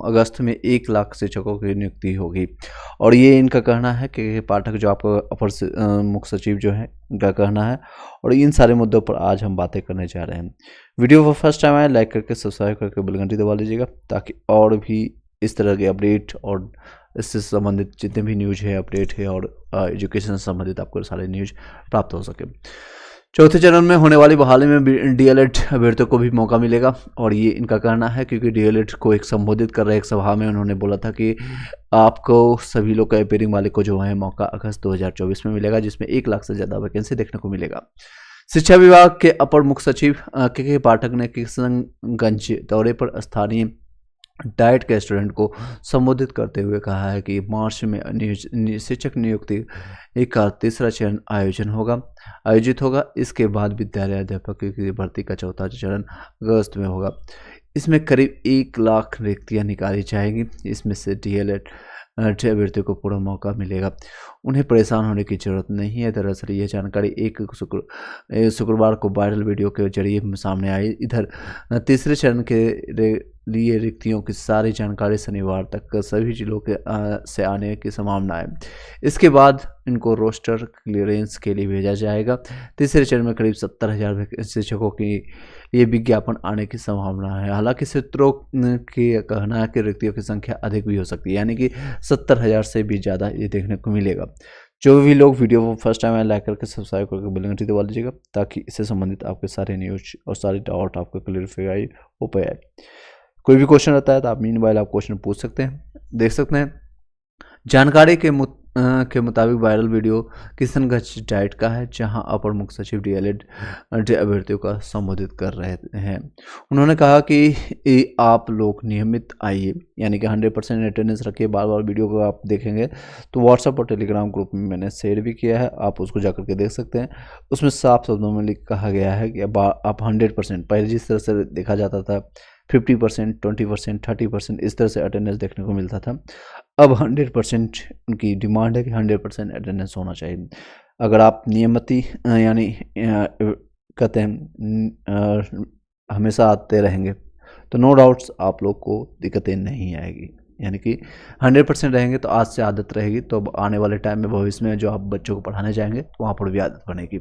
अगस्त में 1 लाख शिक्षकों की नियुक्ति होगी। और ये इनका कहना है कि पाठक जो आपका अपर मुख्य सचिव जो है इनका कहना है। और इन सारे मुद्दों पर आज हम बातें करने जा रहे हैं। वीडियो को फर्स्ट टाइम आए लाइक करके सब्सक्राइब करके बेल घंटी दबा लीजिएगा, ताकि और भी इस तरह के अपडेट और इससे संबंधित जितने भी न्यूज है, अपडेट है और एजुकेशन से संबंधित आपको सारे न्यूज प्राप्त हो सके। चौथे चरण में होने वाली बहाली में डीएलएड अभ्यर्थियों को भी मौका मिलेगा। और ये इनका कहना है, क्योंकि डीएलएड को एक संबोधित कर रहे एक सभा में उन्होंने बोला था कि आपको सभी लोग का अपेयरिंग वाले को जो है मौका अगस्त 2024 में मिलेगा, जिसमें 1 लाख से ज़्यादा वैकेंसी देखने को मिलेगा। शिक्षा विभाग के अपर मुख्य सचिव के पाठक ने किशनगंज दौरे पर स्थानीय डाइट के स्टूडेंट को संबोधित करते हुए कहा है कि मार्च में शिक्षक नियुक्ति का तीसरा चरण आयोजित होगा। इसके बाद विद्यालय अध्यापक की भर्ती का चौथा चरण अगस्त में होगा। इसमें करीब 1 लाख रिक्तियां निकाली जाएंगी। इसमें से डीएलएड अभ्यर्थियों को पूरा मौका मिलेगा। उन्हें परेशान होने की जरूरत नहीं है। दरअसल ये जानकारी एक शुक्रवार को वायरल वीडियो के जरिए सामने आई। इधर तीसरे चरण के लिए रिक्तियों की सारी जानकारी शनिवार तक सभी जिलों के से आने की संभावना है। इसके बाद इनको रोस्टर क्लियरेंस के लिए भेजा जाएगा। तीसरे चरण में करीब 70,000 शिक्षकों की ये विज्ञापन आने की संभावना है। हालांकि सूत्रों की कहना है कि रिक्तियों की संख्या अधिक भी हो सकती है, यानी कि 70,000 से भी ज़्यादा ये देखने को मिलेगा। जो भी लोग वीडियो को फर्स्ट टाइम लाइक करके सब्सक्राइब करके बेल घंटी दबा लीजिएगा, ताकि इससे संबंधित आपके सारे न्यूज और सारे डाउट आपको क्लियरिफाई हो पाए। कोई भी क्वेश्चन रहता है तो आप मीनवाइल आप क्वेश्चन पूछ सकते हैं, देख सकते हैं। जानकारी के मुताबिक वायरल वीडियो किशनगंज डाइट का है, जहां अपर मुख्य सचिव डीएलएड अभ्यर्थियों का संबोधित कर रहे हैं। उन्होंने कहा कि आप लोग नियमित आइए, यानी कि 100% अटेंडेंस रखिए। बार बार वीडियो को आप देखेंगे तो व्हाट्सएप और टेलीग्राम ग्रुप में मैंने शेयर भी किया है, आप उसको जाकर के देख सकते हैं। उसमें साफ शब्दों में कहा गया है कि आप 100%, पहले जिस तरह से देखा जाता था 50%, 20%, 30% इस तरह से अटेंडेंस देखने को मिलता था, अब 100% उनकी डिमांड है कि 100% अटेंडेंस होना चाहिए। अगर आप नियमित यानी कहते हैं हमेशा आते रहेंगे तो नो डाउट्स आप लोग को दिक्कतें नहीं आएगी, यानी कि 100% रहेंगे तो आज से आदत रहेगी, तो अब आने वाले टाइम में भविष्य में जो आप बच्चों को पढ़ाने जाएंगे वहाँ पर भी आदत बनेगी।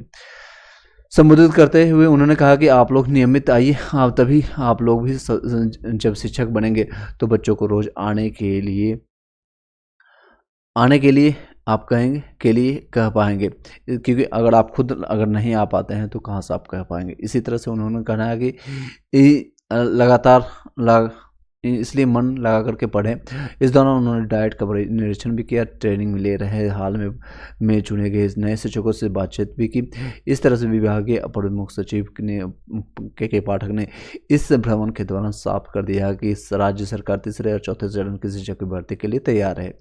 संबोधित करते हुए उन्होंने कहा कि आप लोग नियमित आइए, आप तभी आप लोग भी जब शिक्षक बनेंगे तो बच्चों को रोज आने के लिए आप कह पाएंगे, क्योंकि अगर आप खुद अगर नहीं आ पाते हैं तो कहाँ से आप कह पाएंगे। इसी तरह से उन्होंने कहना है कि लगातार इसलिए मन लगा करके पढ़ें। इस दौरान उन्होंने डाइट का निरीक्षण भी किया, ट्रेनिंग ले रहे हाल में चुने गए नए शिक्षकों से बातचीत भी की। इस तरह से विभागीय अपर मुख्य सचिव के पाठक ने इस भ्रमण के दौरान साफ कर दिया कि राज्य सरकार तीसरे और चौथे चरण की शिक्षक की भर्ती के लिए तैयार है।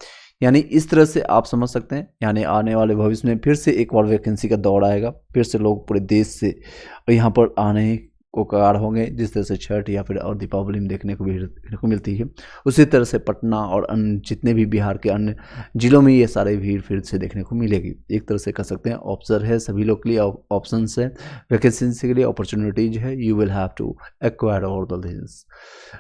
यानी इस तरह से आप समझ सकते हैं, यानी आने वाले भविष्य में फिर से एक बार वैकेंसी का दौर आएगा, फिर से लोग पूरे देश से यहाँ पर आने को कगार होंगे। जिस तरह से छठ या फिर और दीपावली में देखने को मिलती है, उसी तरह से पटना और अन्य जितने भी बिहार के अन्य जिलों में ये सारे भीड़ फिर से देखने को मिलेगी। एक तरह से कह सकते हैं ऑप्शन है सभी लोग के लिए, ऑप्शन है वैकेंसी के लिए, अपॉर्चुनिटीज है। You will have to acquire all the things.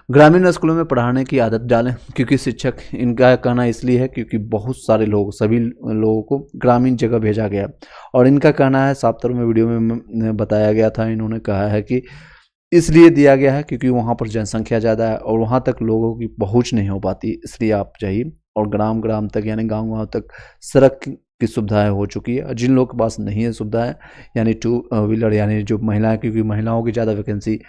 ग्रामीण स्कूलों में पढ़ाने की आदत डालें, क्योंकि शिक्षक, इनका कहना इसलिए है क्योंकि बहुत सारे लोग, सभी लोगों को ग्रामीण जगह भेजा गया। और इनका कहना है, साफ तौर में वीडियो में बताया गया था, इन्होंने कहा है कि इसलिए दिया गया है क्योंकि वहाँ पर जनसंख्या ज़्यादा है और वहाँ तक लोगों की पहुँच नहीं हो पाती, इसलिए आप जाइए। और ग्राम तक यानी गाँव तक सड़क की सुविधाएं हो चुकी है। जिन लोगों के पास नहीं है सुविधाएं, यानी 2 व्हीलर, यानी जो महिलाएं, क्योंकि महिलाओं की ज़्यादा वैकेंसी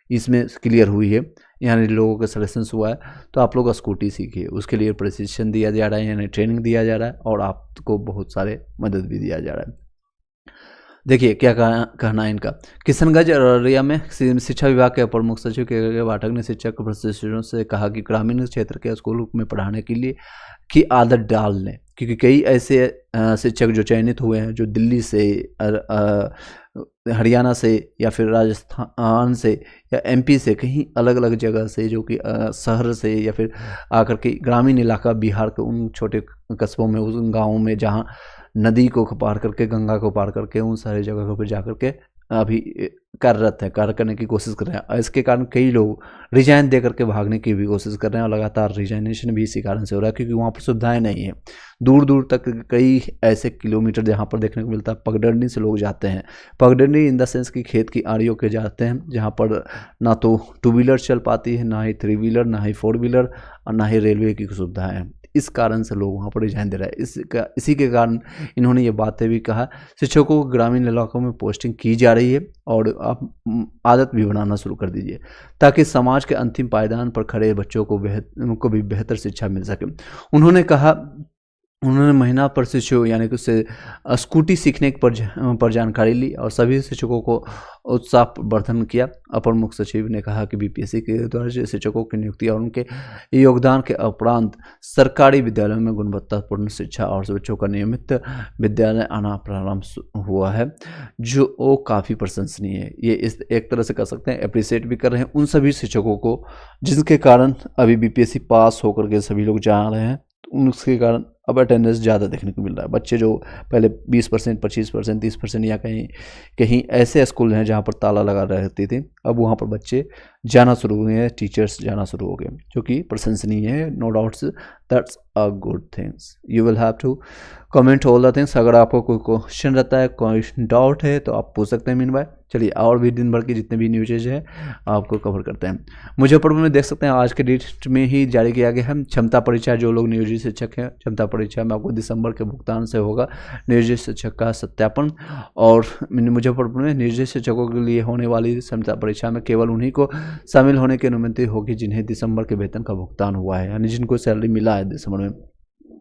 इसमें क्लियर हुई है, यानी लोगों का सिलेक्शन हुआ है, तो आप लोग स्कूटी सीखिए। उसके लिए प्रशिक्षण दिया जा रहा है, यानी ट्रेनिंग दिया जा रहा है, और आपको बहुत सारे मदद भी दिया जा रहा है। देखिए क्या कहना है इनका। किशनगंज और अररिया में शिक्षा विभाग के अपर मुख्य सचिव के पाठक ने शिक्षक प्रशिक्षकों से कहा कि ग्रामीण क्षेत्र के स्कूलों में पढ़ाने के लिए की आदत डाल लें, क्योंकि कई ऐसे शिक्षक जो चयनित हुए हैं, जो दिल्ली से, हरियाणा से या फिर राजस्थान से या एमपी से, कहीं अलग अलग जगह से, जो कि शहर से या फिर आकर के ग्रामीण इलाका बिहार के उन छोटे कस्बों में, उस गाँवों में जहाँ नदी को पार करके, गंगा को पार करके, उन सारी जगहों पर जा करके अभी कार्यरत हैं, कार्य करने की कोशिश कर रहे हैं। और इसके कारण कई लोग रिजाइन दे करके भागने की भी कोशिश कर रहे हैं और लगातार रिजाइनेशन भी इसी कारण से हो रहा है, क्योंकि वहाँ पर सुविधाएं नहीं है। दूर दूर तक कई ऐसे किलोमीटर जहाँ पर देखने को मिलता है पगडंडी से लोग जाते हैं। पगडंडी इन द सेंस कि खेत की आड़ियों के जाते हैं, जहाँ पर ना तो 2 व्हीलर चल पाती है, ना ही 3 व्हीलर, ना ही 4 व्हीलर, और ना ही रेलवे की सुविधाएं हैं। इस कारण से लोग वहाँ पर रिजाइन दे रहे हैं। इसी के कारण इन्होंने ये बातें भी कहा। शिक्षकों को ग्रामीण इलाकों में पोस्टिंग की जा रही है और आप आदत भी बनाना शुरू कर दीजिए, ताकि समाज के अंतिम पायदान पर खड़े बच्चों को भी बेहतर शिक्षा मिल सके। उन्होंने महिला प्रशिक्षु यानी कि उससे स्कूटी सीखने पर जानकारी ली और सभी शिक्षकों को उत्साहवर्धन किया। अपर मुख्य सचिव ने कहा कि बीपीएससी के द्वारा शिक्षकों की नियुक्ति और उनके योगदान के उपरांत सरकारी विद्यालयों में गुणवत्तापूर्ण शिक्षा और बच्चों का नियमित विद्यालय आना प्रारंभ हुआ है, जो वो काफ़ी प्रशंसनीय है। ये इस एक तरह से कर सकते हैं, अप्रिशिएट भी कर रहे हैं उन सभी शिक्षकों को जिनके कारण अभी बीपीएससी पास होकर के सभी लोग जा रहे हैं। उसके कारण अब अटेंडेंस ज़्यादा देखने को मिल रहा है। बच्चे जो पहले 20%, 25%, 30% या कहीं कहीं ऐसे स्कूल हैं जहाँ पर ताला लगा रहती थी, अब वहाँ पर बच्चे जाना शुरू हुए हैं, टीचर्स जाना शुरू हो गए, जो कि प्रशंसनीय है। No doubts, that's a good things. You will have to comment all the things. अगर आपको कोई क्वेश्चन रहता है, कोई डाउट है, तो आप पूछ सकते हैं मीन भाई। चलिए, और भी दिन भर की जितने भी न्यूज़ हैं आपको कवर करते हैं। मुजफ्फरपुर में देख सकते हैं आज के डेट में ही जारी किया गया है क्षमता परीक्षा। जो लोग नियोजित शिक्षक हैं, क्षमता परीक्षा में आपको दिसंबर के भुगतान से होगा नियोजित शिक्षक का सत्यापन। और मुजफ्फरपुर में नियोजित शिक्षकों के लिए होने वाली क्षमता परीक्षा में केवल उन्हीं को शामिल होने की अनुमति होगी जिन्हें दिसंबर के वेतन का भुगतान हुआ है, यानी जिनको सैलरी मिला है दिसंबर में।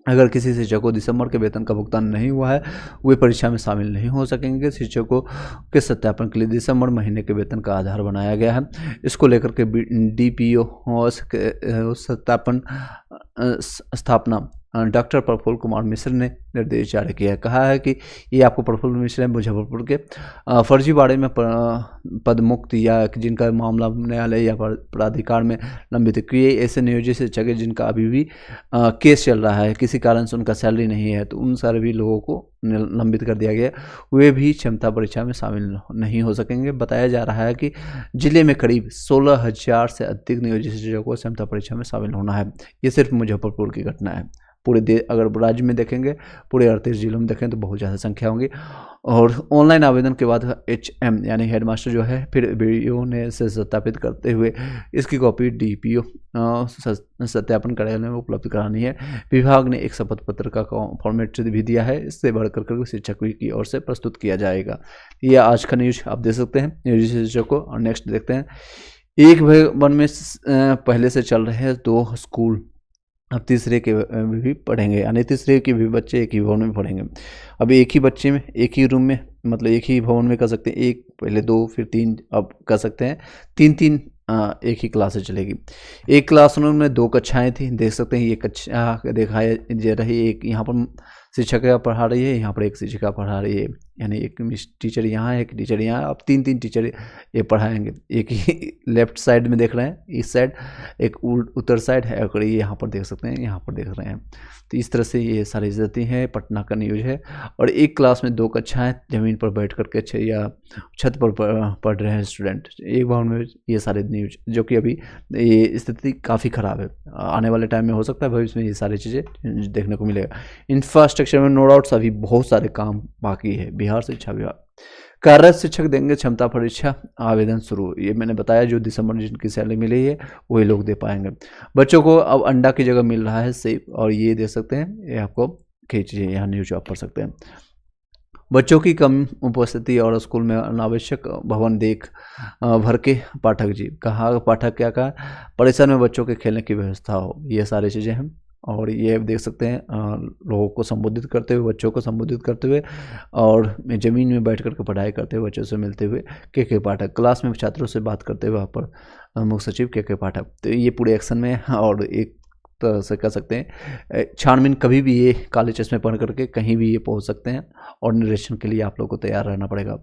अगर किसी शिक्षक को दिसंबर के वेतन का भुगतान नहीं हुआ है, वे परीक्षा में शामिल नहीं हो सकेंगे। शिक्षकों के सत्यापन के लिए दिसंबर महीने के वेतन का आधार बनाया गया है। इसको लेकर के डीपीओ सत्यापन स्थापना डॉक्टर प्रफुल्ल कुमार मिश्र ने निर्देश जारी किया है। कहा है कि ये आपको प्रफुल्ल मिश्र हैं मुजफ्फरपुर के फर्जीवाड़े में पदमुक्त या जिनका मामला न्यायालय या प्राधिकार में लंबित है, कि ऐसे नियोजित शिक्षक हैं जिनका अभी भी केस चल रहा है, किसी कारण से उनका सैलरी नहीं है, तो उन सारे भी लोगों को निलंबित कर दिया गया। वे भी क्षमता परीक्षा में शामिल नहीं हो सकेंगे। बताया जा रहा है कि जिले में करीब 16,000 से अधिक नियोजित शिक्षकों को क्षमता परीक्षा में शामिल होना है। ये सिर्फ मुजफ्फरपुर की घटना है। पूरे अगर राज्य में देखेंगे, पूरे 38 जिलों में देखें तो बहुत ज़्यादा संख्या होंगी। और ऑनलाइन आवेदन के बाद HM यानी हेडमास्टर जो है फिर वीडियो ने से सत्यापित करते हुए इसकी कॉपी DPO सत्यापन कार्यालय में उपलब्ध करानी है। विभाग ने एक शपथ पत्र का फॉर्मेट भी दिया है, इससे बढ़कर कर शिक्षक की ओर से प्रस्तुत किया जाएगा। यह आज का न्यूज आप देख सकते हैं नियोजित शिक्षकों। और नेक्स्ट देखते हैं, एक भवन में पहले से चल रहे हैं 2 स्कूल, अब तीसरे के भी पढ़ेंगे, यानी तीसरे के भी बच्चे एक ही भवन में पढ़ेंगे। अब एक ही बच्चे में एक ही रूम में, मतलब एक ही भवन में कर सकते हैं। एक पहले 2 फिर 3 अब कर सकते हैं 3-3 एक ही क्लास से चलेगी। एक क्लासरूम में 2 कक्षाएं थी, देख सकते हैं। ये कक्षा दिखाया जा रही है, एक यहाँ पर शिक्षिका पढ़ा रही है, यहाँ पर एक शिक्षिका पढ़ा रही है, यानी एक टीचर यहाँ है, एक टीचर यहाँ। अब 3-3 टीचर ये पढ़ाएंगे। एक ही लेफ्ट साइड में देख रहे हैं, इस साइड, एक उत्तर साइड है, और ये यहाँ पर देख सकते हैं, यहाँ पर देख रहे हैं। तो इस तरह से ये सारी स्थिति है, पटना का न्यूज है। और एक क्लास में 2 कक्षाएं, ज़मीन पर बैठ करके या छत पर पढ़ रहे हैं स्टूडेंट एक भवन में। ये सारे न्यूज जो कि अभी ये स्थिति काफ़ी ख़राब है। आने वाले टाइम में हो सकता है भविष्य में ये सारी चीज़ें देखने को मिलेगा। इंफ्रास्ट्रक्चर में नो डाउट्स अभी बहुत सारे काम बाकी है। बिहार शिक्षा विभाग कार्यरत शिक्षक देंगे क्षमता परीक्षा आवेदन शुरू। ये मैंने बताया, जो दिसंबर जिनकी सैलरी मिली है वही लोग दे पाएंगे। बच्चों को अब अंडा की जगह मिल रहा है सेब, और ये दे सकते हैं, ये आपको खींचिए, यहाँ न्यूज आप पढ़ सकते हैं। बच्चों की कम उपस्थिति और स्कूल में अनावश्यक भवन देख भर के पाठक जी कहा। पाठक क्या कहा, परिसर में बच्चों के खेलने की व्यवस्था हो, ये सारी चीज़ें हैं। और ये देख सकते हैं लोगों को संबोधित करते हुए, बच्चों को संबोधित करते हुए, और ज़मीन में बैठ करके पढ़ाई करते हुए बच्चों से मिलते हुए के पाठक, क्लास में छात्रों से बात करते हुए वहाँ पर मुख्य सचिव के पाठक। तो ये पूरे एक्शन में है। और एक तरह से कह सकते हैं छानबीन कभी भी ये काले चश्मे पहन करके कहीं भी ये पहुँच सकते हैं, और निरीक्षण के लिए आप लोग को तैयार रहना पड़ेगा।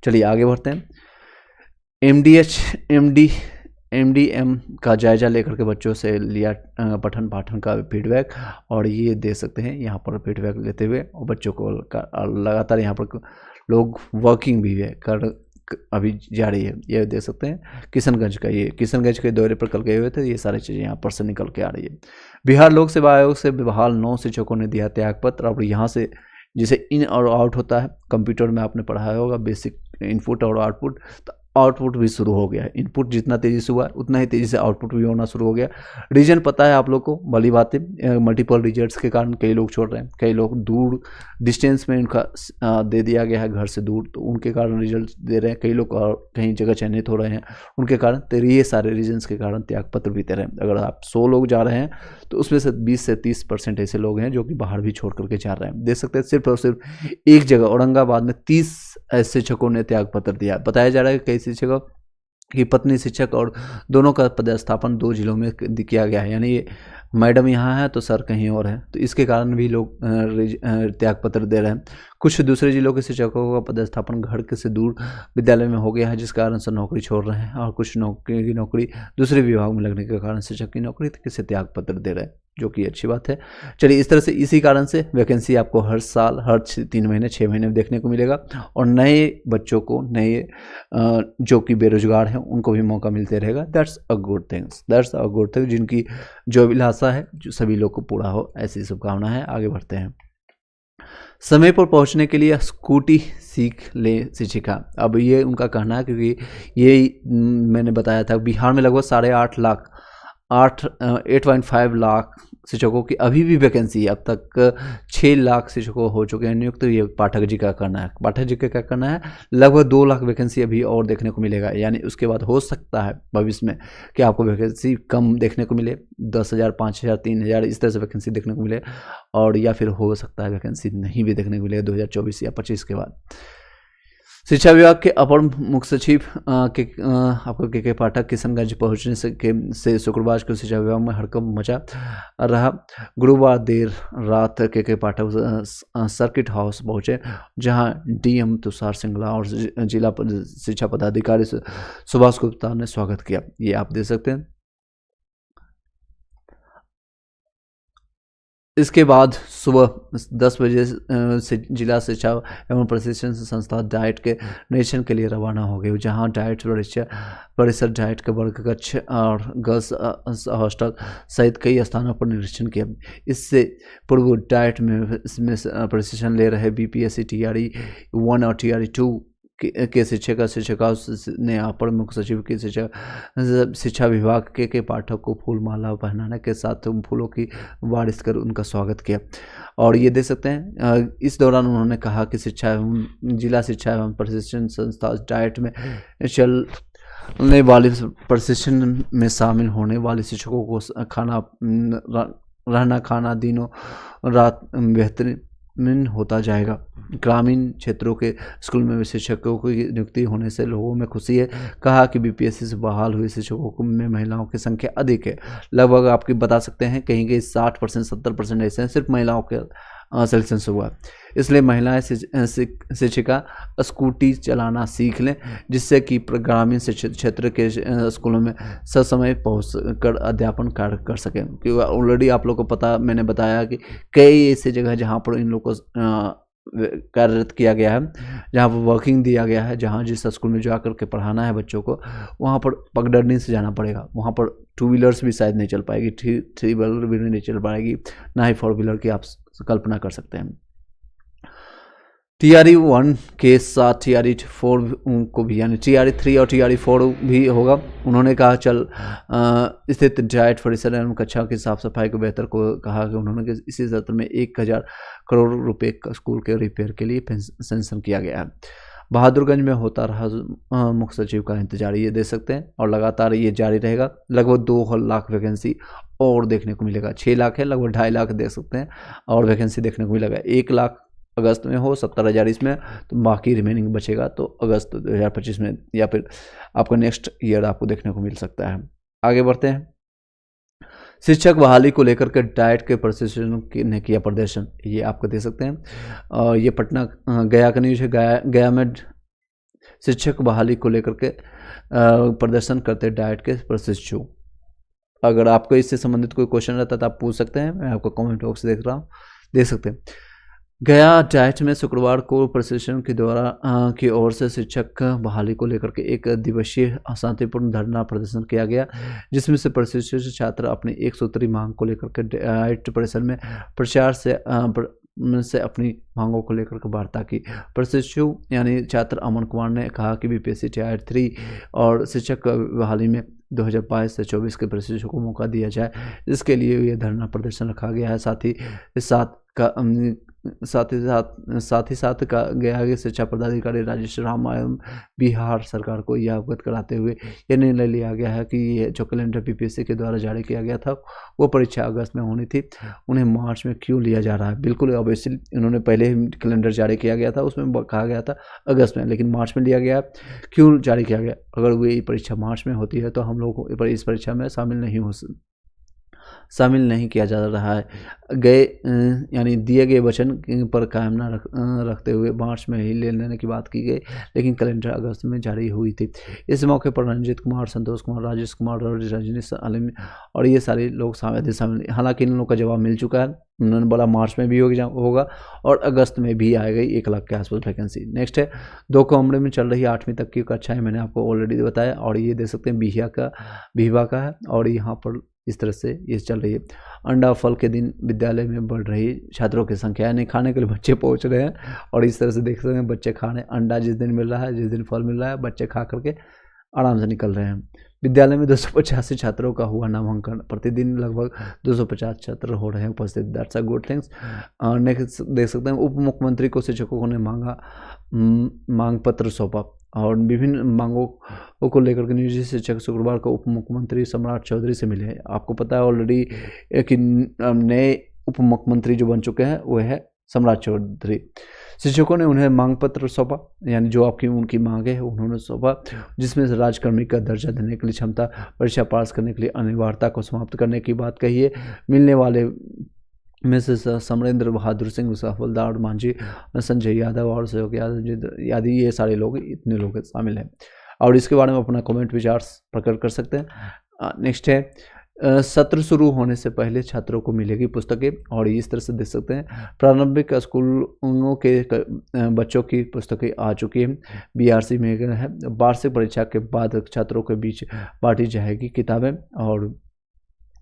चलिए आगे बढ़ते हैं। MDM का जायजा लेकर के बच्चों से लिया पठन पाठन का फीडबैक, और ये दे सकते हैं यहाँ पर फीडबैक लेते हुए, और बच्चों को लगातार यहाँ पर लोग वर्किंग भी है अभी जारी है। ये देख सकते हैं किशनगंज का, ये किशनगंज के दौरे पर कल गए हुए थे, ये सारी चीज़ें यहाँ पर से निकल के आ रही है। बिहार लोक सेवा आयोग से बहाल 9 शिक्षकों ने दिया त्यागपत्र। अब यहाँ से जिसे इन और आउट होता है, कंप्यूटर में आपने पढ़ाया होगा बेसिक इनपुट और आउटपुट, तो आउटपुट भी शुरू हो गया है। इनपुट जितना तेज़ी से हुआ उतना ही तेज़ी से आउटपुट भी होना शुरू हो गया। रीजन पता है आप लोग को, भली बात है, मल्टीपल रिजल्ट्स के कारण कई लोग छोड़ रहे हैं, कई लोग दूर डिस्टेंस में उनका दे दिया गया है घर से दूर, तो उनके कारण रिजल्ट दे रहे हैं। कई लोग और कहीं जगह चयनित हो रहे हैं उनके कारण, तो ये सारे रीजन्स के कारण त्यागपत्र भी दे रहे हैं। अगर आप 100 लोग जा रहे हैं तो उसमें से 20 से 30% ऐसे लोग हैं जो कि बाहर भी छोड़ करके जा रहे हैं। देख सकते हैं सिर्फ और सिर्फ एक जगह औरंगाबाद में 30 शिक्षकों ने त्यागपत्र दिया। बताया जा रहा है कि कई शिक्षकों की पत्नी शिक्षक और दोनों का पदस्थापन 2 जिलों में किया गया है, यानी ये मैडम यहाँ है तो सर कहीं और है, तो इसके कारण भी लोग त्यागपत्र दे रहे हैं। कुछ दूसरे जिलों के शिक्षकों का पदस्थापन घर के से दूर विद्यालय में हो गया है, जिस कारण से नौकरी छोड़ रहे हैं, और कुछ नौकरी दूसरे विभाग में लगने के कारण शिक्षक की नौकरी से त्यागपत्र दे रहे हैं, जो कि अच्छी बात है। चलिए, इस तरह से इसी कारण से वैकेंसी आपको हर साल हर 3 महीने 6 महीने में देखने को मिलेगा, और नए बच्चों को, नए जो कि बेरोजगार हैं उनको भी मौका मिलते रहेगा। दैट्स अ गुड थिंग, जिनकी जो अभिलाषा है जो सभी लोग को पूरा हो, ऐसी शुभकामना है। आगे बढ़ते हैं। समय पर पहुंचने के लिए स्कूटी सीख ले शिक्षिका। अब ये उनका कहना है, क्योंकि ये मैंने बताया था बिहार में लगभग 8.5 लाख शिक्षकों की अभी भी वैकेंसी है। अब तक 6 लाख शिक्षकों हो चुके हैं नियुक्त। तो ये पाठक जी का कहना है। पाठक जी का क्या कहना है, लगभग 2 लाख वैकेंसी अभी और देखने को मिलेगा, यानी उसके बाद हो सकता है भविष्य में कि आपको वैकेंसी कम देखने को मिले, 10,000, 5,000, 3,000 इस तरह से वैकेंसी देखने को मिले, और या फिर हो सकता है वैकेंसी नहीं भी देखने को मिलेगा 2024 या 25 के बाद। शिक्षा विभाग के अपर मुख्य सचिव आपको के पाठक किशनगंज पहुंचने से शुक्रवार को शिक्षा विभाग में हड़कंप मचा रहा। गुरुवार देर रात के पाठक सर्किट हाउस पहुंचे, जहां डीएम तुषार सिंगला और जिला शिक्षा पदाधिकारी सुभाष गुप्ता ने स्वागत किया। ये आप देख सकते हैं। इसके बाद सुबह 10 बजे से जिला शिक्षा एवं प्रशिक्षण संस्था डाइट के निरीक्षण के लिए रवाना हो गए, जहां डाइट परिसर, डाइट के वर्ग कक्ष और गर्ल्स हॉस्टल सहित कई स्थानों पर निरीक्षण किया। इससे पूर्व डाइट में प्रशिक्षण ले रहे बीपीएससी TRE 1 और TRE 2 के शिक्षिकाओं ने अपर मुख्य सचिव की शिक्षा विभाग के पाठक को फूल माला पहनाने के साथ फूलों की बारिश कर उनका स्वागत किया। और ये देख सकते हैं, इस दौरान उन्होंने कहा कि जिला शिक्षा एवं प्रशिक्षण संस्था डाइट में चलने वाले प्रशिक्षण में शामिल होने वाले शिक्षकों को रहना खाना दिनों रात बेहतरीन होता जाएगा। ग्रामीण क्षेत्रों के स्कूल में शिक्षकों की नियुक्ति होने से लोगों में खुशी है। कहा कि बीपीएससी से बहाल हुए शिक्षकों में महिलाओं की संख्या अधिक है, लगभग आपकी बता सकते हैं कहीं 60% 70% ऐसे हैं सिर्फ महिलाओं के सिलेक्शन से हुआ। इसलिए महिलाएं शिक्षिका स्कूटी चलाना सीख लें, जिससे कि ग्रामीण क्षेत्र के स्कूलों में ससमय पहुँच कर अध्यापन कार्य कर सकें। क्योंकि ऑलरेडी आप लोग को पता, मैंने बताया कि कई ऐसी जगह जहाँ पर इन लोग को कार्यरत किया गया है, जहाँ पर वर्किंग दिया गया है, जहाँ जिस स्कूल में जा कर के पढ़ाना है बच्चों को, वहाँ पर पगडंडी से जाना पड़ेगा। वहाँ पर 2 व्हीलर्स भी शायद नहीं चल पाएगी, 3 व्हीलर भी नहीं चल पाएगी, ना ही 4 व्हीलर की आप कल्पना कर सकते हैं। TRE 1 के साथ TRE 4 को भी, यानी TRE 3 और TRE 4 भी होगा। उन्होंने कहा स्थित डाइट परिसर एवं कक्षा की साफ सफाई को बेहतर को कहा कि उन्होंने इसी सत्र में 1,000 करोड़ रुपए स्कूल के रिपेयर के लिए सैंक्शन किया गया है। बहादुरगंज में होता रहा मुख्य सचिव का इंतजार, ये दे सकते हैं, और लगातार ये जारी रहेगा। लगभग 2 लाख वैकेंसी और देखने को मिलेगा। 6 लाख है, लगभग 2.5 लाख देख सकते हैं और वैकेंसी देखने को मिलेगा। 1 लाख अगस्त में हो, 70,000 इसमें, तो बाकी रिमेनिंग बचेगा तो अगस्त 2025 में या फिर आपका नेक्स्ट ईयर आपको देखने को मिल सकता है। आगे बढ़ते हैं। शिक्षक बहाली को लेकर के डाइट के प्रशिक्षण ने किया प्रदर्शन, ये आपको दे सकते हैं। ये पटना गया का न्यूज है। गया में शिक्षक बहाली को लेकर के प्रदर्शन करते डाइट के प्रशिक्षु। अगर आपको इससे संबंधित कोई क्वेश्चन रहता है तो आप पूछ सकते हैं, मैं आपको कमेंट बॉक्स देख रहा हूँ, देख सकते हैं। गया डाइट में शुक्रवार को प्रशिक्षण के द्वारा की ओर से शिक्षक बहाली को लेकर के एक दिवसीय शांतिपूर्ण धरना प्रदर्शन किया गया, जिसमें से प्रशिक्षित छात्र अपनी एक सूत्री मांग को लेकर के डाइट परिसर में प्रचार से अपनी मांगों को लेकर के वार्ता की। प्रशिक्षु यानी छात्र अमन कुमार ने कहा कि बीपीएससी टायर 3 और शिक्षक बहाली में 2022 से 24 के प्रशिक्षु को मौका दिया जाए, इसके लिए यह धरना प्रदर्शन रखा गया है। साथ ही साथ का गया कि शिक्षा पदाधिकारी राजेश राम एवं बिहार सरकार को यह अवगत कराते हुए यह निर्णय लिया गया है कि ये जो कैलेंडर बीपीएससी के द्वारा जारी किया गया था वो परीक्षा अगस्त में होनी थी, उन्हें मार्च में क्यों लिया जा रहा है। बिल्कुल ऑब्वियसली उन्होंने पहले ही कैलेंडर जारी किया गया था, उसमें कहा गया था अगस्त में, लेकिन मार्च में लिया गया। क्यों जारी किया गया? अगर वो ये परीक्षा मार्च में होती है तो हम लोगों को इस परीक्षा में शामिल नहीं किया जा रहा है। यानी दिए गए वचन पर कायम न रखते हुए मार्च में ही ले लेने की बात की गई, लेकिन कैलेंडर अगस्त में जारी हुई थी। इस मौके पर रंजीत कुमार, संतोष कुमार, राजेश कुमार और रजनीश आलिम और ये सारे लोग शामिल। हालांकि इन लोगों का जवाब मिल चुका है, उन्होंने बोला मार्च में भी होगा और अगस्त में भी आएगा 1 लाख के आसपास वैकेंसी। नेक्स्ट है 2 कमरे में चल रही 8वीं तक की कक्षाएं, मैंने आपको ऑलरेडी बताया, और ये देख सकते हैं बिहिवा का है और यहाँ पर इस तरह से ये चल रही है। अंडा फल के दिन विद्यालय में बढ़ रही छात्रों की संख्या, यानी खाने के लिए बच्चे पहुंच रहे हैं और इस तरह से देख सकते हैं बच्चे खा रहे हैं। अंडा जिस दिन मिल रहा है, जिस दिन फल मिल रहा है, बच्चे खा करके आराम से निकल रहे हैं। विद्यालय में 285 छात्रों का हुआ नामांकन, प्रतिदिन लगभग 250 छात्र हो रहे हैं उपस्थित। That's a good things. Next देख सकते हैं उप मुख्यमंत्री को शिक्षकों ने मांग पत्र सौंपा और विभिन्न मांगों को लेकर के नियोजित शिक्षक शुक्रवार को उप मुख्यमंत्री सम्राट चौधरी से मिले। आपको पता है ऑलरेडी कि नए उप मुख्यमंत्री जो बन चुके हैं वो है सम्राट चौधरी। शिक्षकों ने उन्हें मांग पत्र सौंपा, यानी जो उनकी मांग है उन्होंने सौंपा, जिसमें से राजकर्मी का दर्जा देने के लिए क्षमता, परीक्षा पास करने के लिए अनिवार्यता को समाप्त करने की बात कही है। मिलने वाले में से समरेंद्र बहादुर सिंह, सफलदार मांझी, संजय यादव और सहयोग यादव, ये सारे लोग, इतने लोग शामिल हैं और इसके बारे में अपना कमेंट विचार प्रकट कर सकते हैं। नेक्स्ट है सत्र शुरू होने से पहले छात्रों को मिलेगी पुस्तकें और इस तरह से देख सकते हैं प्रारंभिक स्कूलों के बच्चों की पुस्तकें आ चुकी हैं। बीआरसी में है वार्षिक परीक्षा के बाद छात्रों के बीच बांटी जाएगी किताबें, और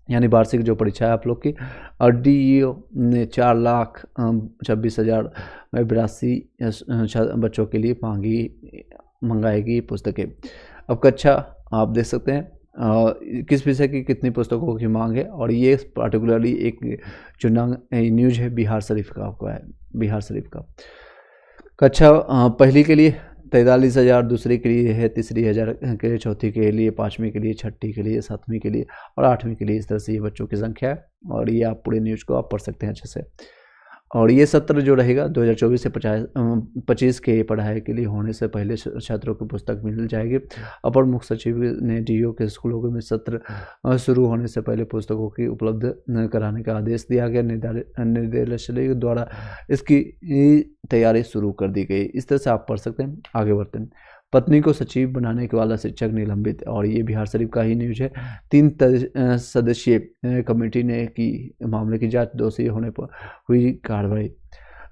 यानी वार्षिक जो परीक्षा है आप लोग की, और DEO ने 4,26,082 बच्चों के लिए मंगाएगी पुस्तकें। अब कक्षा आप देख सकते हैं किस विषय की कितनी पुस्तकों की मांग है, और ये पार्टिकुलरली एक जो न्यूज़ है बिहार शरीफ का आपको है, बिहार शरीफ का। कक्षा पहली के लिए 43,000, दूसरी के लिए है 30,000 के लिए, चौथी के लिए, 5वीं के लिए, छठी के लिए, 7वीं के लिए और 8वीं के लिए। इस तरह से ये बच्चों की संख्या है और ये आप पूरे न्यूज़ को आप पढ़ सकते हैं अच्छे से। और ये सत्र जो रहेगा 2024 से 25 के पढ़ाई के लिए होने से पहले छात्रों को पुस्तक मिल जाएगी। अपर मुख्य सचिव ने DEO के स्कूलों में सत्र शुरू होने से पहले पुस्तकों की उपलब्ध कराने का आदेश दिया गया। निदेशालय द्वारा इसकी तैयारी शुरू कर दी गई। इस तरह से आप पढ़ सकते हैं। आगे बढ़ते हैं। पत्नी को सचिव बनाने के वाला शिक्षक निलंबित, और ये बिहार शरीफ का ही न्यूज है। 3 सदस्यीय कमेटी ने की मामले की जांच, दोषी होने पर हुई कार्रवाई।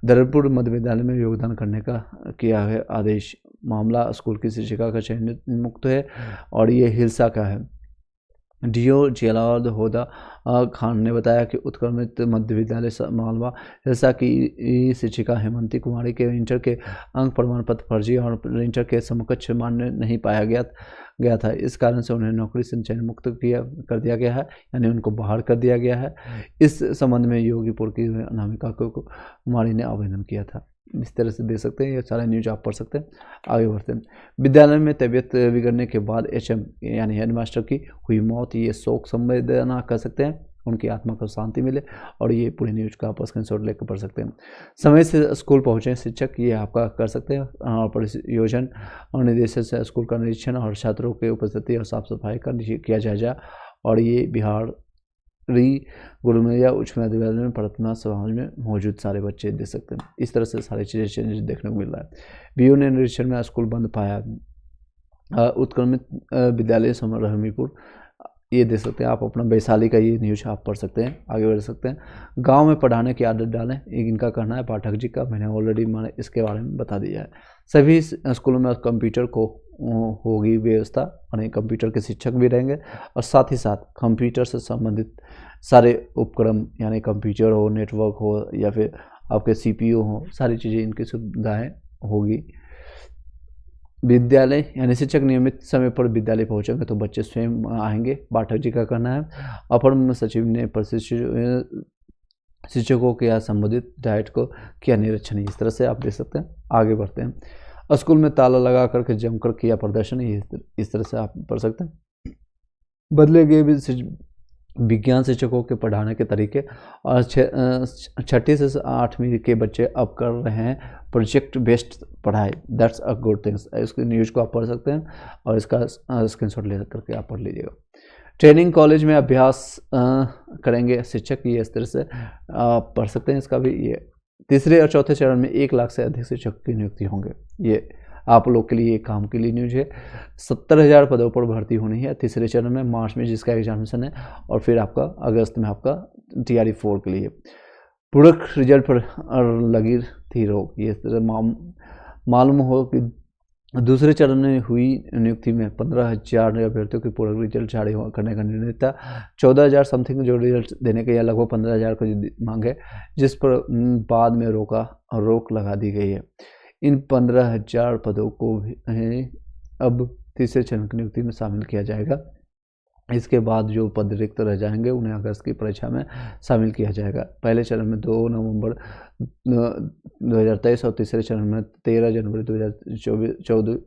दरदपुर मध्य विद्यालय में योगदान करने का किया है आदेश। मामला स्कूल की शिक्षिका का चयन मुक्त है और ये हिलसा का है। DEO जलाल होदा खान ने बताया कि उत्क्रमित मध्य विद्यालय मालवा हिलसा की शिक्षिका हेमंती कुमारी के इंटर के अंक प्रमाण पत्र फर्जी और इंटर के समकक्ष मान्य नहीं पाया गया था। इस कारण से उन्हें नौकरी से चयन मुक्त कर दिया गया है, यानी उनको बाहर कर दिया गया है। इस संबंध में योगीपुर की अनामिका कुमारी ने आवेदन किया था। इस तरह से दे सकते हैं, ये सारे न्यूज आप पढ़ सकते हैं। आगे बढ़ते हैं। विद्यालय में तबीयत बिगड़ने के बाद HM यानी हेडमास्टर की हुई मौत, ये शोक संवेदना कर सकते हैं, उनकी आत्मा को शांति मिले, और ये पूरी न्यूज का आप स्क्रीनशॉट लेकर पढ़ सकते हैं। समय से स्कूल पहुंचे शिक्षक, ये आपका कर सकते हैं। और परियोजन और निदेशक से स्कूल का निरीक्षण और छात्रों की उपस्थिति और साफ सफाई का किया जाएगा। और ये बिहार गुरुमैया उच्च विद्यालय में प्रार्थना समाज में मौजूद सारे बच्चे देख सकते हैं। इस तरह से सारी चीज़ें देखने को मिल रहा है। BO ने निरीक्षण में स्कूल बंद पाया। उत्क्रमित विद्यालय रहमीपुर, ये देख सकते हैं आप अपना वैशाली का ये न्यूज आप पढ़ सकते हैं, आगे बढ़ सकते हैं। गांव में पढ़ाने की आदत डालें, इनका कहना है पाठक जी का, मैंने ऑलरेडी इसके बारे में बता दिया है। सभी स्कूलों में कंप्यूटर को होगी व्यवस्था, यानी कंप्यूटर के शिक्षक भी रहेंगे और साथ ही साथ कंप्यूटर से संबंधित सारे उपकरण, यानी कंप्यूटर हो, नेटवर्क हो या फिर आपके CPU हो, सारी चीज़ें इनकी सुविधाएँ होगी। विद्यालय यानी शिक्षक नियमित समय पर विद्यालय पहुंचेंगे तो बच्चे स्वयं आएंगे, पाठक जी का कहना है। अपर मुख्य सचिव ने प्रशिक्षित शिक्षकों के यहाँ संबोधित डाइट को किया निरीक्षण। इस तरह से आप देख सकते हैं। आगे बढ़ते हैं। स्कूल में ताला लगा करके जमकर किया प्रदर्शन, इस तरह से आप पढ़ सकते हैं। बदले गए विज्ञान शिक्षकों के पढ़ाने के तरीके, और 6ठी से 8वीं के बच्चे अब कर रहे हैं प्रोजेक्ट बेस्ड पढ़ाई, दैट्स अ गुड थिंग्स। इसके न्यूज़ को आप पढ़ सकते हैं और इसका स्क्रीनशॉट ले करके आप पढ़ लीजिएगा। ट्रेनिंग कॉलेज में अभ्यास करेंगे शिक्षक, ये इस तरह से आप पढ़ सकते हैं इसका भी। ये तीसरे और चौथे चरण में 1 लाख से अधिक शिक्षक की नियुक्ति होंगे, ये आप लोग के लिए काम के लिए न्यूज है। 70,000 पदों पर भर्ती होनी है तीसरे चरण में, मार्च में जिसका एग्जामिनेशन है, और फिर आपका अगस्त में आपका TRE 4 के लिए। पूरक रिजल्ट पर लगी थी रोक, ये मालूम हो कि दूसरे चरण में हुई नियुक्ति में 15,000 अभ्यर्थियों की पूरक रिजल्ट जारी करने का निर्णय था। 14,000 समथिंग जो रिजल्ट देने के, या लगभग 15,000 को मांग है, जिस पर बाद में रोक लगा दी गई है। इन 15,000 पदों को अब तीसरे चरण की नियुक्ति में शामिल किया जाएगा। इसके बाद जो पद रिक्त रह जाएंगे उन्हें अगस्त की परीक्षा में शामिल किया जाएगा। पहले चरण में 2 नवंबर 2023 और तीसरे चरण में 13 जनवरी 2024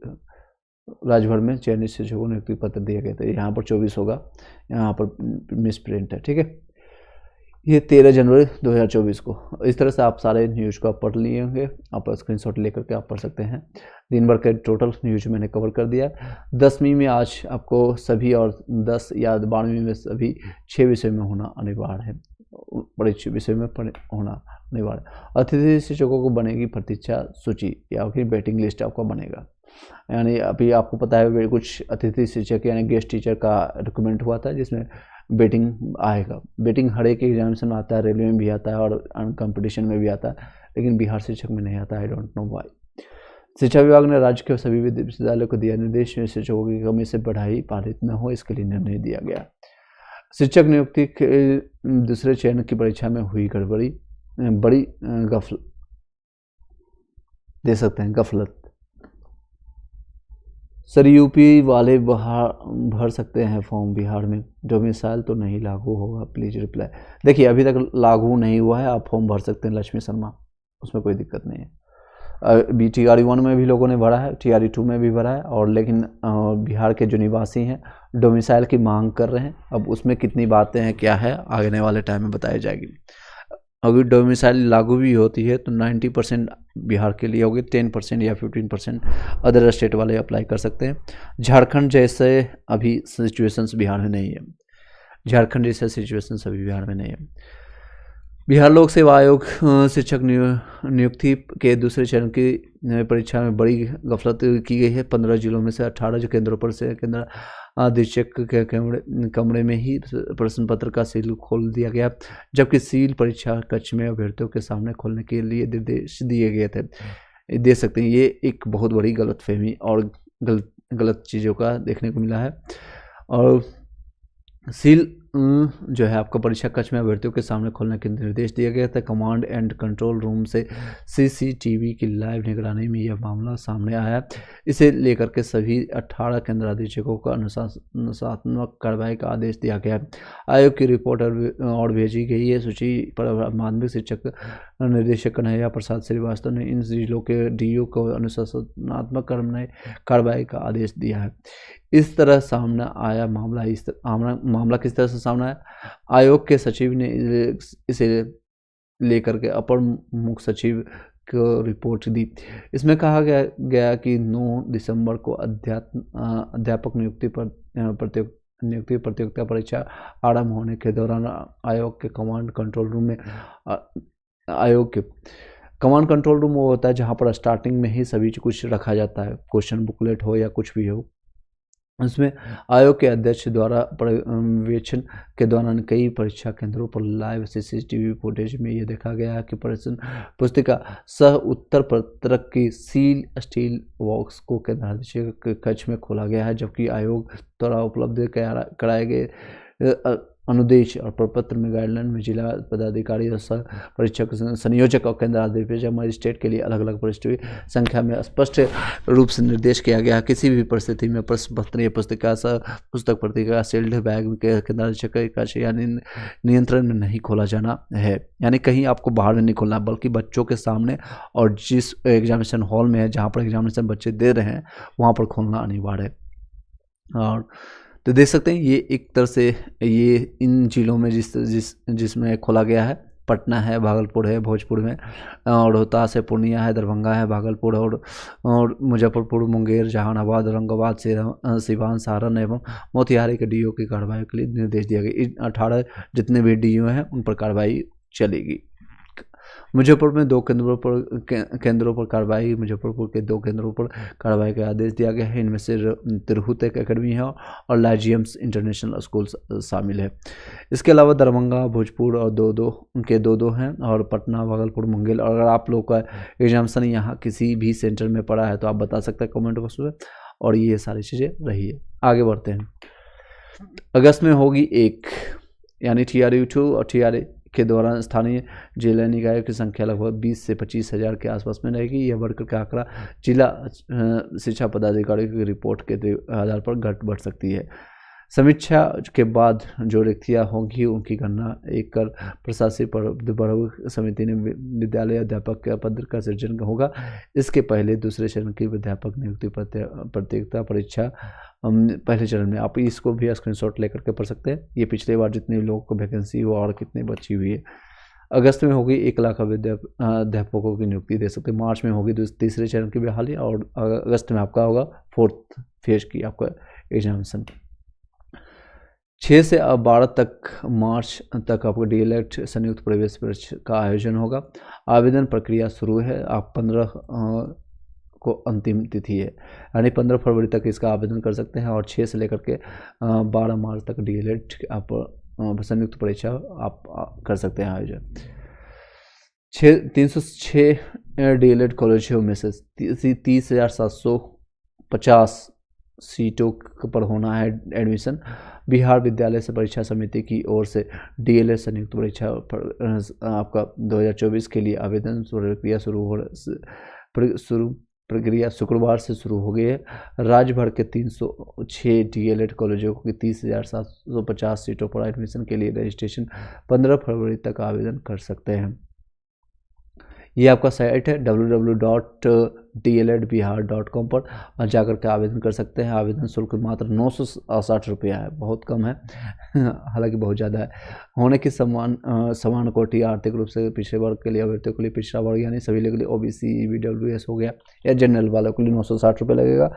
राज्य भर में चयनित शिक्षकों को नियुक्ति पत्र दिए गए थे। यहाँ पर 24 होगा, यहाँ पर मिस प्रिंट है, ठीक है। ये 13 जनवरी 2024 को। इस तरह से आप सारे न्यूज़ को आप पढ़ लिए होंगे, आप स्क्रीनशॉट लेकर के आप पढ़ सकते हैं। दिन भर के टोटल न्यूज़ मैंने कवर कर दिया। 10वीं में आज आपको सभी, और 10 या 12वीं में सभी 6 विषय में होना अनिवार्य है, बड़े विषय में होना अनिवार्य। अतिथि शिक्षकों को बनेगी प्रतीक्षा सूची, या फिर वेटिंग लिस्ट आपका बनेगा। यानी अभी आपको पता है कुछ अतिथि शिक्षक यानी गेस्ट टीचर का रिक्रूटमेंट हुआ था, जिसमें वेटिंग आएगा। वेटिंग हर एक एग्जामिनेशन में आता है, रेलवे में भी आता है और कंपटीशन में भी आता है, लेकिन बिहार शिक्षक में नहीं आता है। I don't know why. शिक्षा विभाग ने राज्य के सभी विश्वविद्यालयों को दिया निर्देश, शिक्षकों की कमी से पढ़ाई बाधित न हो, इसके लिए निर्णय दिया गया। शिक्षक नियुक्ति के दूसरे चरण की परीक्षा में हुई गड़बड़ी, बड़ी गफलत दे सकते हैं, गफलत। सर यूपी वाले भर सकते हैं फॉर्म, बिहार में डोमिसाइल तो नहीं लागू होगा, प्लीज रिप्लाई। देखिए अभी तक लागू नहीं हुआ है, आप फॉर्म भर सकते हैं लक्ष्मी शर्मा, उसमें कोई दिक्कत नहीं है। अभी TRE 1 में भी लोगों ने भरा है, TRE 2 में भी भरा है, और लेकिन बिहार के जो निवासी हैं डोमिसाइल की मांग कर रहे हैं। अब उसमें कितनी बातें हैं, क्या है, आने वाले टाइम में बताई जाएगी। अगर डोमिसाइल लागू भी होती है तो 90% बिहार के लिए होगी, 10% या 15% अदर स्टेट वाले अप्लाई कर सकते हैं। झारखंड जैसे अभी सिचुएशंस बिहार में नहीं है, झारखंड जैसा सिचुएशंस अभी बिहार में नहीं है। बिहार लोक सेवा आयोग शिक्षक नियुक्ति के दूसरे चरण की परीक्षा में बड़ी गफलत की गई है। 15 जिलों में से 18 केंद्रों पर से केंद्र अधीक्षक के कमरे में ही प्रश्न पत्र का सील खोल दिया गया, जबकि सील परीक्षा कक्ष में अभ्यर्थियों के सामने खोलने के लिए निर्देश दिए गए थे। दे सकते हैं, ये एक बहुत बड़ी गलतफहमी और गलत चीज़ों का देखने को मिला है। और सील जो है आपका परीक्षा कक्ष में अभ्यर्थियों के सामने खोलने के निर्देश दिया गया था। कमांड एंड कंट्रोल रूम से CCTV की लाइव निगरानी में यह मामला सामने आया। इसे लेकर के सभी 18 केंद्राधीक्षकों को अनुशासनात्मक कार्रवाई का आदेश दिया गया। आयोग की रिपोर्ट और भेजी गई है। सूची पर माध्यमिक शिक्षक निर्देशक कन्हैया प्रसाद श्रीवास्तव ने इन जिलों के DO को अनुशासनात्मक कार्रवाई का आदेश दिया है। इस तरह सामने आया मामला। मामला किस तरह से सामने आया? आयोग के सचिव ने इसे लेकर के अपर मुख्य सचिव को रिपोर्ट दी। इसमें कहा गया कि 9 दिसंबर को अध्यापक नियुक्ति प्रतियोगिता परीक्षा आरंभ होने के दौरान आयोग के कमांड कंट्रोल रूम में आयोग के कमांड कंट्रोल रूम वो होता है जहाँ पर स्टार्टिंग में ही सभी कुछ रखा जाता है, क्वेश्चन बुकलेट हो या कुछ भी हो, उसमें आयोग के अध्यक्ष द्वारा पर्यवेक्षण के दौरान कई परीक्षा केंद्रों पर लाइव सीसीटीवी फुटेज में यह देखा गया है कि प्रश्न पुस्तिका सह उत्तर पत्रक की सील स्टील बॉक्स को केंद्राध्यक्ष के कक्ष में खोला गया है, जबकि आयोग द्वारा उपलब्ध कराए गए अनुदेश और प्रपत्र में गाइडलाइन में जिला पदाधिकारी और सह परीक्षक संयोजक और केंद्राध्यक्ष मजिस्ट्रेट के लिए अलग अलग पृष्ठीय संख्या में स्पष्ट रूप से निर्देश किया गया है। किसी भी परिस्थिति में प्रश्न पत्र या पुस्तिका सह पुस्तक पत्रिका सील्ड बैग के केंद्राध्यक्ष के कक्ष यानी नियंत्रण में नहीं खोला जाना है, यानी कहीं आपको बाहर में नहीं खोलना, बल्कि बच्चों के सामने और जिस एग्जामिनेशन हॉल में है जहाँ पर एग्जामिनेशन बच्चे दे रहे हैं वहाँ पर खोलना अनिवार्य है। और तो देख सकते हैं ये एक तरह से ये इन जिलों में जिसमें खोला गया है, पटना है, भागलपुर है, भोजपुर में, और रोहतास है, पूर्णिया है, दरभंगा है, भागलपुर और मुजफ्फरपुर, मुंगेर, जहानाबाद, औरंगाबाद, सिवान, सारण एवं मोतिहारी के डीओ की कार्रवाई के लिए निर्देश दिया गया। इन 18 जितने भी डीओ हैं उन पर कार्रवाई चलेगी। मुजफ्फरपुर में 2 केंद्रों पर कार्रवाई मुजफ्फरपुर के 2 केंद्रों पर कार्रवाई का आदेश दिया गया है। इनमें से तिरहुत एक अकेडमी है और लाजियम्स इंटरनेशनल स्कूल शामिल है। इसके अलावा दरभंगा, भोजपुर और दो हैं, और पटना, भागलपुर, मुंगेर। और अगर आप लोग का एग्जामिनेशन यहाँ किसी भी सेंटर में पड़ा है तो आप बता सकते हैं कमेंट बॉक्स में। और ये सारी चीज़ें रही है। आगे बढ़ते हैं। अगस्त में होगी एक यानी TRU2 और TRA के दौरान स्थानीय जिला निकायों की संख्या लगभग 20 से 25 हज़ार के आसपास में रहेगी। यह बढ़कर का आंकड़ा जिला शिक्षा पदाधिकारी की रिपोर्ट के आधार पर बढ़ सकती है। समीक्षा के बाद जो रिक्तियाँ होंगी उनकी गणना एक कर प्रशासनिक प्रबंधक समिति ने विद्यालय अध्यापक के पद का सृजन होगा। इसके पहले दूसरे चरण की अध्यापक नियुक्ति प्रतियोगिता परीक्षा पहले चरण में। आप इसको भी स्क्रीनशॉट लेकर के पढ़ सकते हैं। ये पिछले बार जितने लोगों को वैकेंसी हुआ और कितनी बची हुई है। अगस्त में होगी 1 लाख अध्यापकों की नियुक्ति दे सकते हैं। मार्च में होगी तीसरे चरण की बहाली और अगस्त में आपका होगा 4th फेज की आपका एग्जामिनेशन। 6 से 12 तक मार्च तक आपको DLED संयुक्त प्रवेश परीक्षा का आयोजन होगा। आवेदन प्रक्रिया शुरू है। आप 15 को अंतिम तिथि है, यानी 15 फरवरी तक इसका आवेदन कर सकते हैं। और 6 से लेकर के 12 मार्च तक DLED आप संयुक्त परीक्षा आप कर सकते हैं आयोजन। 306 DLED कॉलेजों में से 30,750 सीटों पर होना है एडमिशन। बिहार विद्यालय से परीक्षा समिति की ओर से DLED संयुक्त परीक्षा आपका 2024 के लिए आवेदन प्रक्रिया शुक्रवार से शुरू हो गई है। राज्य भर के 306 DLED कॉलेजों की 30,750 सीटों पर एडमिशन के लिए रजिस्ट्रेशन 15 फरवरी तक आवेदन कर सकते हैं। ये आपका साइट है www.dledbihar.com पर जाकर के आवेदन कर सकते हैं। आवेदन शुल्क मात्र 960 रुपया है, बहुत कम है हालांकि बहुत ज़्यादा है। होने की समान कोटि आर्थिक रूप से पिछड़े वर्ग के लिए, अभ्यर्थियों के लिए पिछड़ा वर्ग यानी सभी लोगों के लिए OBC EWS हो गया या जनरल वालों के लिए 960 रुपये लगेगा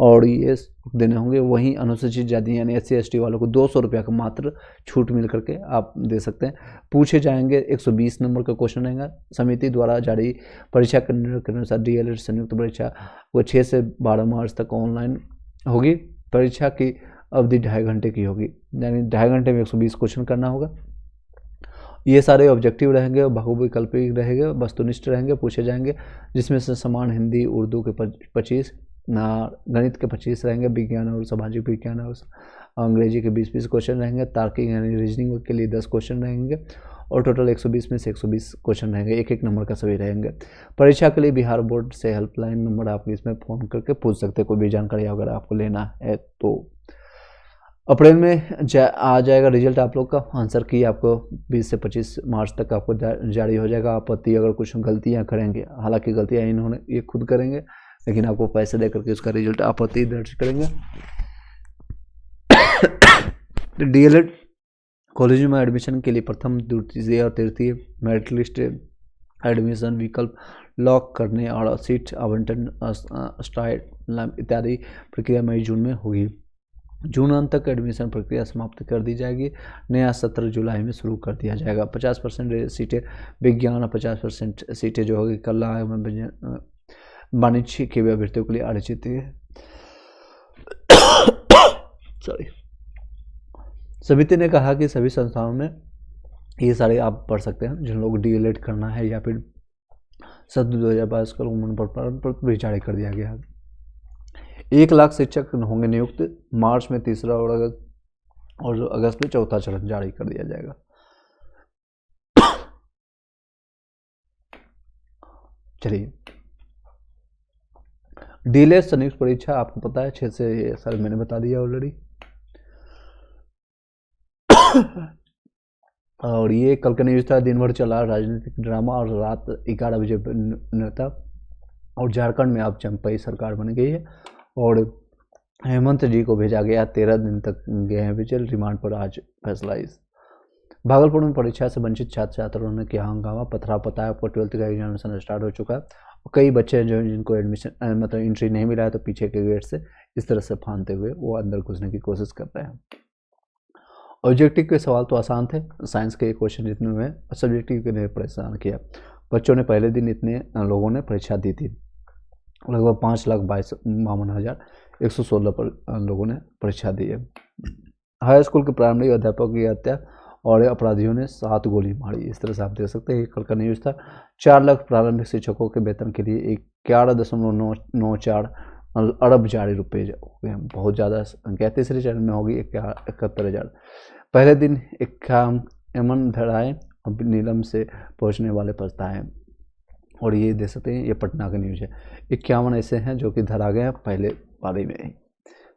और ये देने होंगे। वहीं अनुसूचित जाति यानी SC ST वालों को 200 रुपया का मात्र छूट मिल करके आप दे सकते हैं। पूछे जाएंगे 120 नंबर का क्वेश्चन रहेगा। समिति द्वारा जारी परीक्षा के अनुसार DLED संयुक्त परीक्षा वो 6 से 12 मार्च तक ऑनलाइन होगी। परीक्षा की अवधि 2.5 घंटे की होगी, यानी 2.5 घंटे में 120 क्वेश्चन करना होगा। ये सारे ऑब्जेक्टिव रहेंगे, बहुविकल्पी रहेंगे, वस्तुनिष्ठ रहेंगे, पूछे जाएंगे, जिसमें से समान हिंदी उर्दू के 25, गणित के 25 रहेंगे, विज्ञान और सामाजिक विज्ञान और अंग्रेजी के 20-20 क्वेश्चन रहेंगे, तार्किक यानी रीजनिंग के लिए 10 क्वेश्चन रहेंगे और टोटल 120 में से 120 क्वेश्चन रहेंगे, एक नंबर का सभी रहेंगे। परीक्षा के लिए बिहार बोर्ड से हेल्पलाइन नंबर आप इसमें फ़ोन करके पूछ सकते हैं, कोई भी जानकारी अगर आपको लेना है तो। अप्रैल में आ जाएगा रिजल्ट आप लोग का। आंसर की आपको 20 से 25 मार्च तक आपको जारी हो जाएगा। आपत्ति अगर कुछ गलतियां करेंगे, हालांकि गलतियां इन्होंने ये खुद करेंगे, लेकिन आपको पैसे दे करके उसका रिजल्ट आपत्ति दर्ज करेंगे। DLED कॉलेज में एडमिशन के लिए प्रथम, द्वितीय और तृतीय मेरिट लिस्ट एडमिशन विकल्प लॉक करने और सीट आवंटन स्टाइल इत्यादि प्रक्रिया मई जून में होगी। जून अंत तक एडमिशन प्रक्रिया समाप्त कर दी जाएगी। नया सत्र जुलाई में शुरू कर दिया जाएगा। 50% सीटें विज्ञान और 50% सीटें जो होगी कला वाणिज्य के अभ्यर्थियों के लिए आरक्षित है। सॉरी, समिति ने कहा कि सभी संस्थाओं में ये सारे आप पढ़ सकते हैं जिन लोगों को DLED करना है या फिर सत्र 2022 का उम्र पर भी जारी कर दिया गया है। 1 लाख शिक्षक होंगे नियुक्त, मार्च में तीसरा और अगस्त में चौथा चरण जारी कर दिया जाएगा। चलिए, DLED संयुक्त परीक्षा आपको पता है 6 से साल मैंने बता दिया ऑलरेडी। और ये कल का न्यूज था, दिन भर चला राजनीतिक ड्रामा और रात 11 बजे नेता और झारखंड में अब चंपई सरकार बन गई है और हेमंत जी को भेजा गया, 13 दिन तक गए हैं विजिल, रिमांड पर आज फैसला। इस भागलपुर में परीक्षा से वंचित छात्र छात्राओं ने किया हंगामा, पथरा पता है आपको 12th का एग्जामिनेशन स्टार्ट हो चुका है। कई बच्चे जो जिनको एडमिशन मतलब एंट्री नहीं मिला है तो पीछे के गेट से इस तरह से फांदते हुए वो अंदर घुसने की कोशिश कर रहे हैं। ऑब्जेक्टिव के सवाल तो आसान थे, साइंस के क्वेश्चन जितने हुए सब्जेक्टिव के लिए परेशान किया। बच्चों ने पहले दिन इतने लोगों ने परीक्षा दी थी, लगभग 5,52,116 पर लोगों ने परीक्षा दी है। हाई स्कूल के प्राइमरी अध्यापक की हत्या और अपराधियों ने 7 गोली मारी, इस तरह से आप देख सकते हैं। कल का न्यूज़ था 4 लाख प्रारंभिक शिक्षकों के वेतन के लिए 11.94 अरब जारी रुपये हो गए, बहुत ज़्यादा संख्या। तीसरे चरण में होगी 71,000। पहले दिन 51 धराएं अब नीलम से पहुंचने वाले पछताए हैं और ये देख सकते हैं, ये पटना का न्यूज़ है। 51 ऐसे हैं जो कि धरा गए हैं पहले पारी में ही।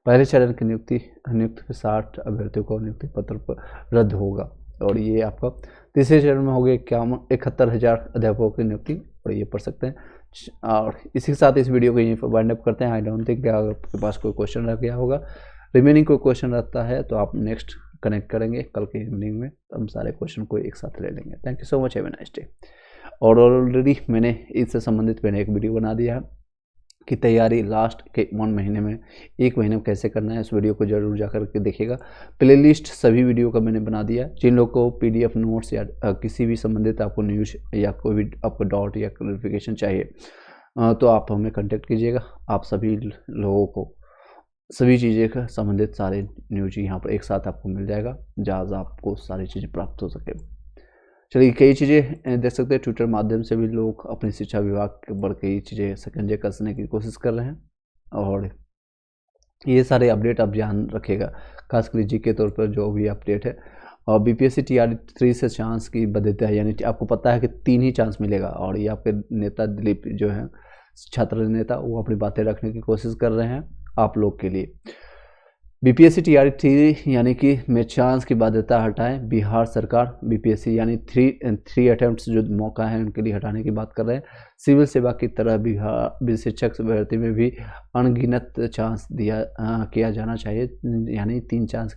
पहले चरण की नियुक्त 60 अभ्यर्थियों को नियुक्ति पत्र पर रद्द होगा और ये आपका तीसरे चरण में हो गए 71,000 अध्यापकों की नियुक्ति और ये पढ़ सकते हैं। और इसी के साथ इस वीडियो को यहीं पर वाइंड अप करते हैं। आई डोंट थिंक क्या आपके पास कोई क्वेश्चन रह गया होगा, रिमेनिंग कोई क्वेश्चन रहता है तो आप नेक्स्ट कनेक्ट करेंगे कल के इवनिंग में, तो हम सारे क्वेश्चन को एक साथ ले लेंगे। Thank you so much, have a nice day. और ऑलरेडी मैंने इससे संबंधित एक वीडियो बना दिया है कि तैयारी लास्ट के 1 महीने में 1 महीने में कैसे करना है, इस वीडियो को जरूर जा करके देखिएगा। प्लेलिस्ट सभी वीडियो का मैंने बना दिया है। जिन लोग को PDF नोट्स या किसी भी संबंधित आपको न्यूज या कोई भी आपको डाउट या क्लैरिफिकेशन चाहिए तो आप हमें कांटेक्ट कीजिएगा। आप सभी लोगों को सभी चीज़ें का संबंधित सारे न्यूज यहाँ पर एक साथ आपको मिल जाएगा, जहाँ आपको सारी चीज़ें प्राप्त हो सके। चलिए, कई चीज़ें देख सकते हैं ट्विटर माध्यम से भी लोग अपनी शिक्षा विभाग के बढ़ कई चीज़ें शिकंजे कसने की कोशिश कर रहे हैं और ये सारे अपडेट आप ध्यान रखिएगा, खासकर जी के तौर पर जो भी अपडेट है। और BPSC TRE 3 से चांस की बदलता है, यानी आपको पता है कि 3 ही चांस मिलेगा और ये आपके नेता दिलीप जो है छात्र नेता, वो अपनी बातें रखने की कोशिश कर रहे हैं आप लोग के लिए। BPSC TRE 3 यानी कि में चांस की बाध्यता हटाएं, बिहार सरकार BPSC यानी 3 अटेम्प्ट्स जो मौका है उनके लिए हटाने की बात कर रहे हैं। सिविल सेवा की तरह बिहार शिक्षक भर्ती में भी अनगिनत चांस किया जाना चाहिए, यानी 3 चांस की